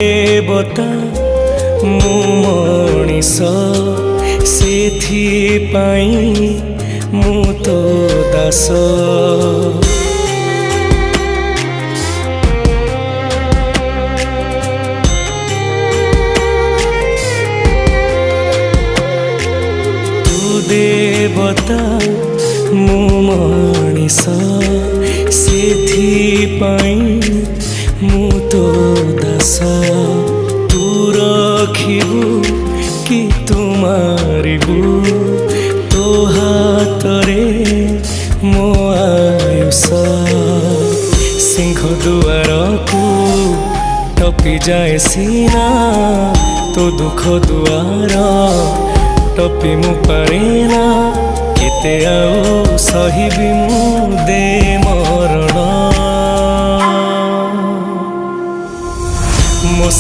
देवता मु मनीष सेथिपाई मु तो दास। तू देवता मु मनीष सेथिपाई मु तो दास। तू रखिबू कि तू मारिबू तो हातरे मो आयुष। सिंह दुआर को टपी जाए सीना तो दुख दुआर टपी मु पारेना। केते आउ सहिबी मु दे मरण।